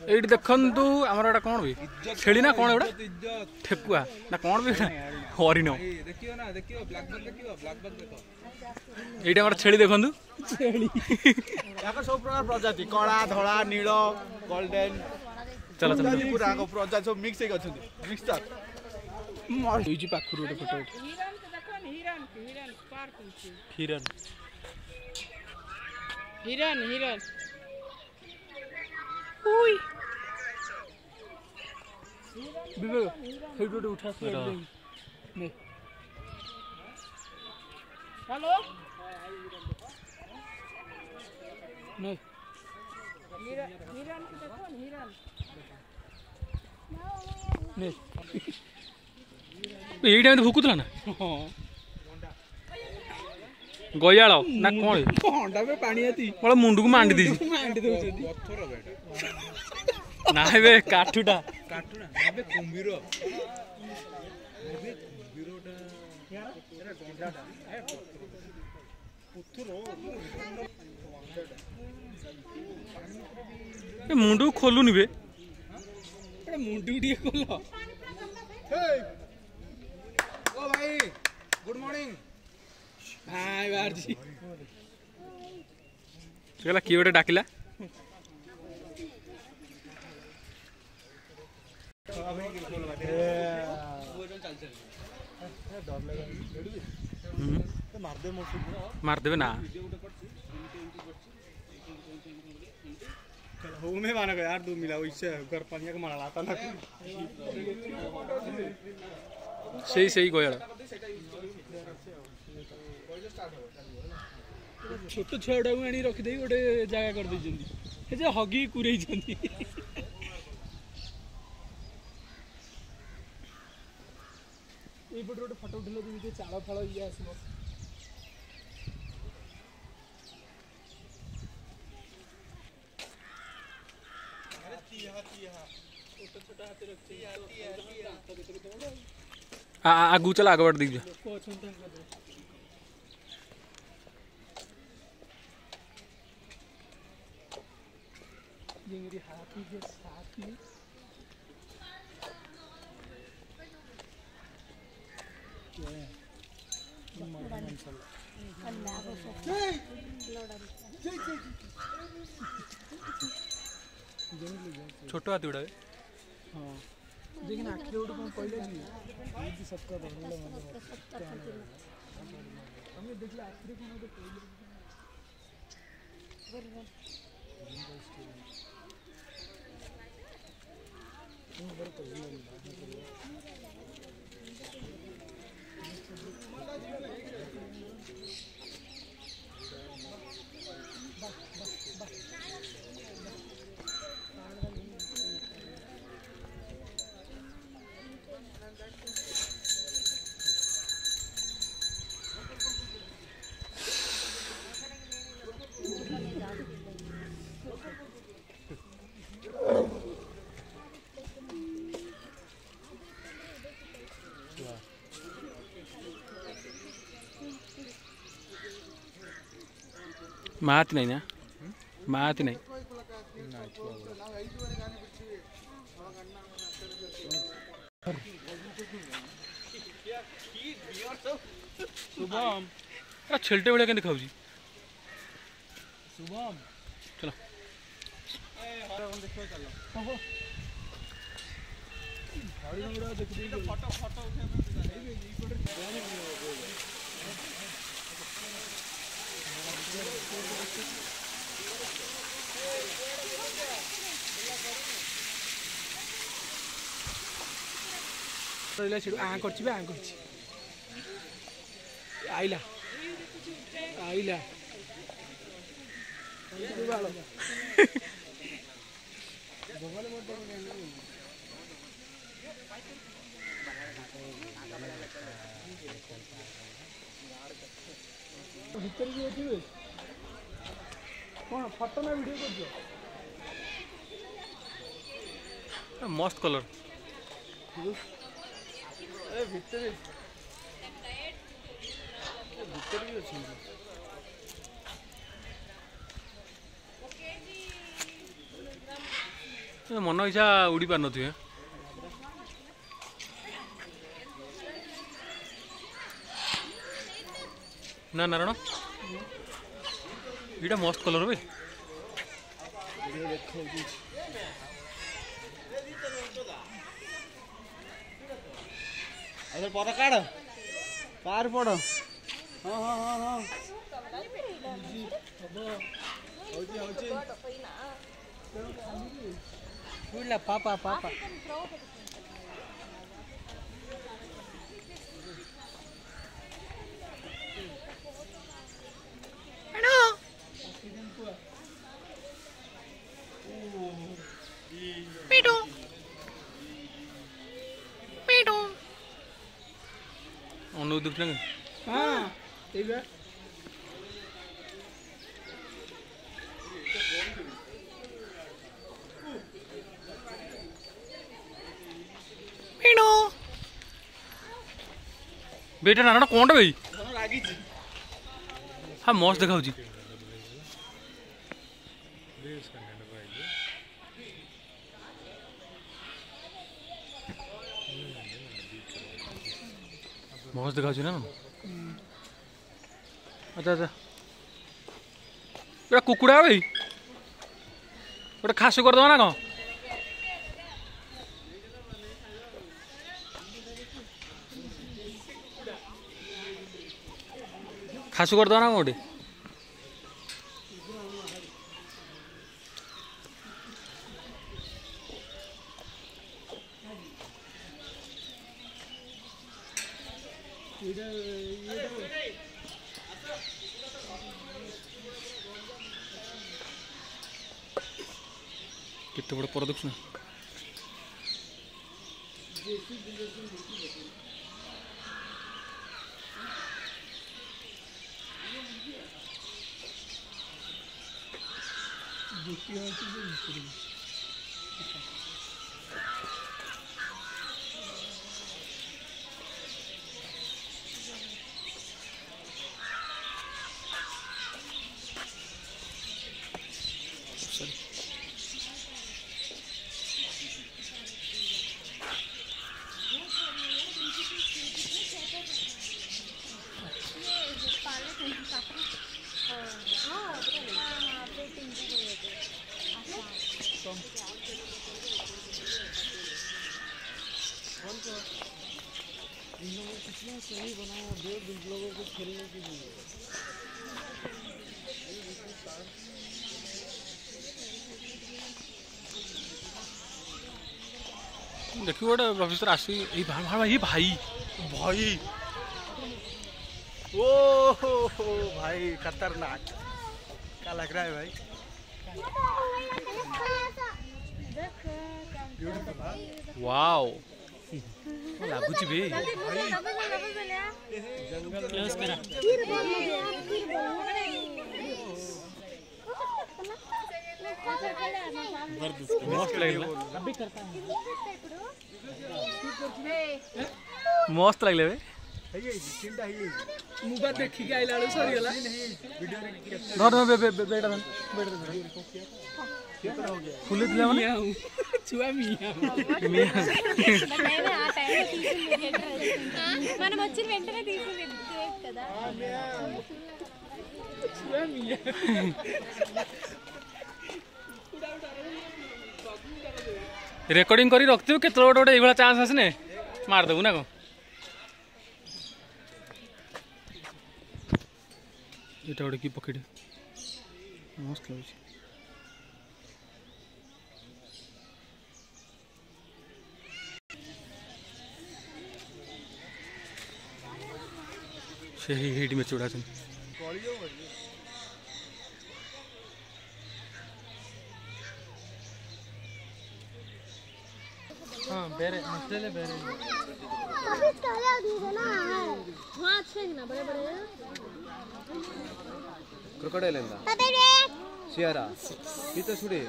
ये देखु आमर एटा कौन भी छेली ना कौन एटा ठेकुआ ना कौन भी हरिण ये छेली देखु सब प्रकार प्रजाति कला धला नील गोल्डन चलो चलो पूरा प्रजाति सब मिक्स मिक्सचर पाखुर गोटे फोटो हिरन हिरन हिरन विवेक उठा हेलो नहीं हिरन की देखो हिरन नहीं ये टाइम भूकुतला ना गयाल ना कौन अंडा में पानी आती मोला मुंडू को मांडी दी ना बे काठुटा काटुना अबे कुंभीरो कुंभीरोटा एरा गंडाटा ए पुत्रो मुंडू खोलुनी बे मुंडू टिके खोल हे ओ भाई गुड मॉर्निंग हाय बारजी चला किए गोटे डाकिला मारदेवे ना हो में माना यार दो मिला इससे घर पानी का मारा लाता ना सही गयाल छोट छुआटा को आनी रखिदे गोटे जगह कर दे हगी कुरई गोटे फटो उठे चाल फाल ये आस आगू चला आगे बढ़ दीजिए हाथी के साथ में छोटो हाथी उड़ा हाँ लेकिन आखिर गोटे कौन कहले सबका हमें देखले आखिर कौन गोटे मात नहीं ना मात नहीं शुभम छिलटे बड़े क्या दिखाऊ शुभम चलो आइला आइला भीतर भी अच्छे कौन फोटो ना वीडियो कर मस्त कलर भीतर भी अच्छे मन इच्छा उड़ी पार नथिबे ना नारायण एटा मस्त कलर बे अरे पढ़ काढ़ कार पढ़ हाँ हाँ हाँ हाँ पापा पापा अनुदीप दुखने हाँ ठीक है बेटा नारायण कौन भाई हाँ मस्त देखा मस्त देखा ना अच्छा अच्छा गोटे कुकुड़ा भाई गोटे खास करदे ना कौन खास करदे ना गोटे कितने बड़ा प्रोडक्शन देखिए गोटे प्रोफेसर आसी ये भाई भाई ओ भाई खतरनाक क्या लग रहा है भाई वाओ लागुच बे मस्त लगला मस्त लगले बे मुगा देखी के आइला सरी गला धर बेटा बेटा फुले दिला माने छुआ मिया నేను ఆ టైంలో తీసింది థియేటర్ మనం వచ్చిన వెంటనే తీసింది గ్రేట్ కదా छुआ मिया रेकर्डिंग करी रखिथु के गोटे गोटे ये चांस आसने मारदेबू ना कौन ये गोटे कि पक्षी मस्त लगे से हिट में चूड़ा हाँ बेरे मसले बेरे अभी तले दिए ना हां अच्छे ना बड़े बड़े क्रोकोडाइल ಎಂದ ಶಿಯಾರಾ ಈತ ಸುಡಿ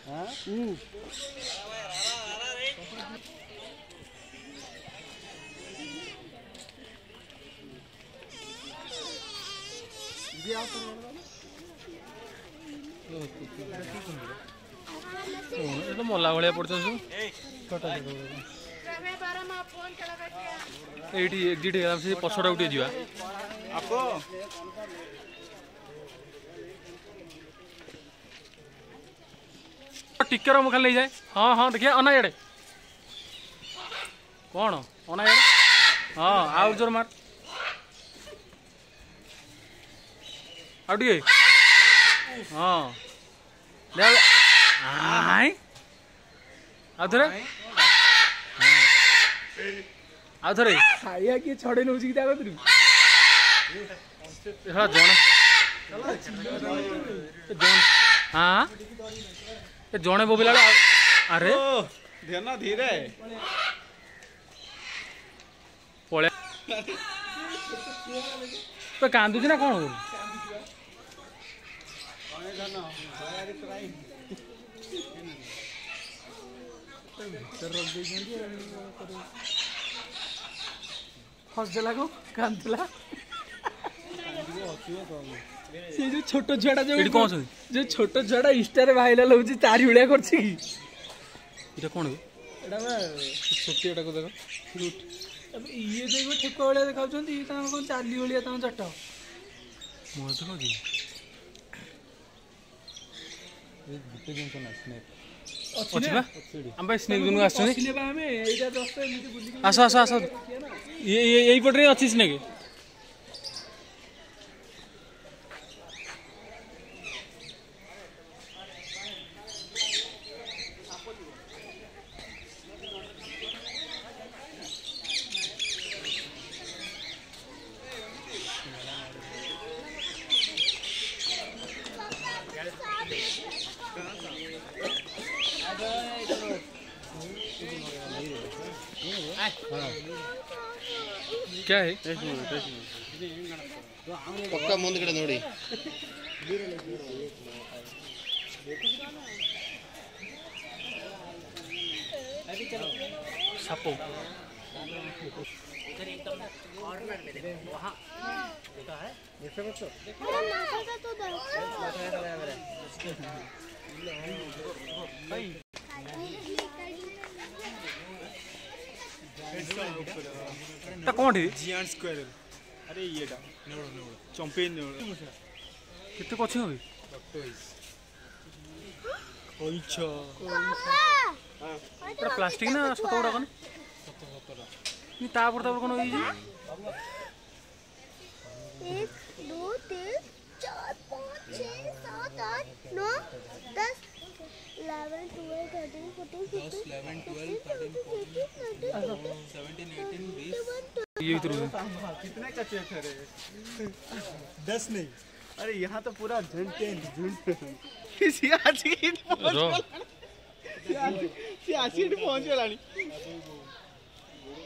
हाँ तो मला भाया पड़ते ये एक्जिट से पछड़ा उठे जा टिके रो खाली जाए हाँ हाँ देखिए अना इे कौन अना इे हाँ आउ जोर मार आउटे हाँ आउे आउे खाइया किए छड़े नौ कि जड़े हाँ जड़े बोबिला अरे ध्यान धीरे पड़े तो कांदुची ना कौन हसदेला को कांदला से जो छोट झड़ा जो कौन जो छोट झड़ा इंस्टा भाइराल होची तारी उड़िया करछि की इटा कौन एटा बा छोटी एटा को देखो फ्रूट अब ये देखो ठेकुआ वाला देखाउछंती ता कोन चाली वालिया ता चट्टा मोर देखो जी गुटे दिन को ना स्नैप अच्छी बा हम भाई स्नेक दुनु आछन असले बा हमें एटा दस्ता एमिति बुली आसो आसो आसो ये यही पटरे अच्छी स्नेक क्या है पक्का ಮುಂದೆ ಕಡೆ ನೋಡಿ सापो कौन जियांट स्क्वायर अरे ये चंपेन कितने कछे होबे पूरा प्लास्टिक ना सत गुड़ा कौन तापर कोन होई जी 1 2 3 4 5 6 7 8 9 10 11 12 13 14 15 11 12 13 14 17 18 20 ये तो कितने कच्चे थे रे 10 नहीं अरे यहाँ तो पूरा झुंड किसी आसिड पहुंच गलानी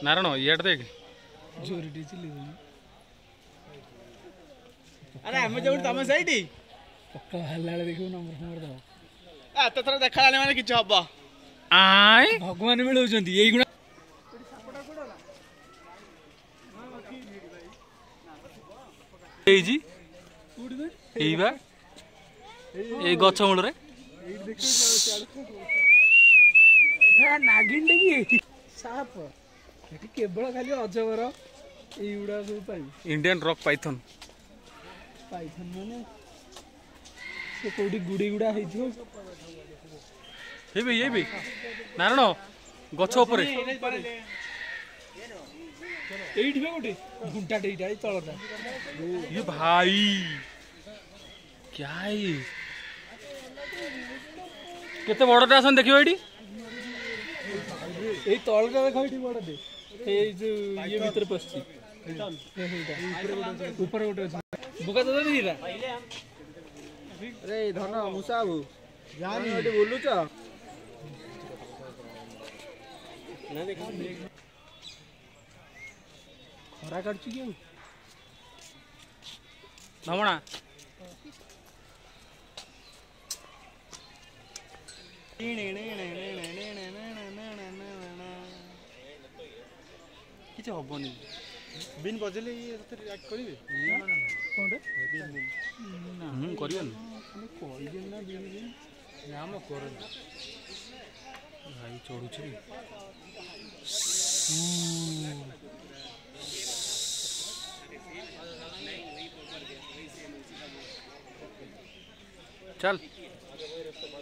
नारायण ये देख जोरिटी चिल्ली अरे हमें जो तम साइड पक्का हल्ला देखो नंबर नंबर दो एत थर देखा माने किछ हबा आय भगवान मिलौचंती एई गुणा एई जी एई बा ए गछ मूल रे नागिन टे साप एटी केवल खाली अजगर एई गुडा सब पाई इंडियन रॉक पाइथन पाइथन माने से कोडी गुडी गुडा हेइथियो ये भी नारायण गछ ऊपर एइठी बे गोटे गुंटा टेइटा ए तळटा ये भाई क्या है केते बड़टा आसन देखियो एडी ए तळटा देखो एठी बडटे ए जो ये भीतर पसची ऊपर गोटे बुका तो दीरा अरे धन मुसा बाबू जानी एटी बोलुच ना देखा खरा काटची की भमणा किछ हबनी बिन बजले ये रिएक्ट करिवे ଖଣ୍ଡେ କରିବନି କହିଦେଲି ନା ଦିଦି ନା ମୁଁ କରୁନି ଭାଇ ଚଢୁଛି चल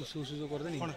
उस जो कर देनी हाँ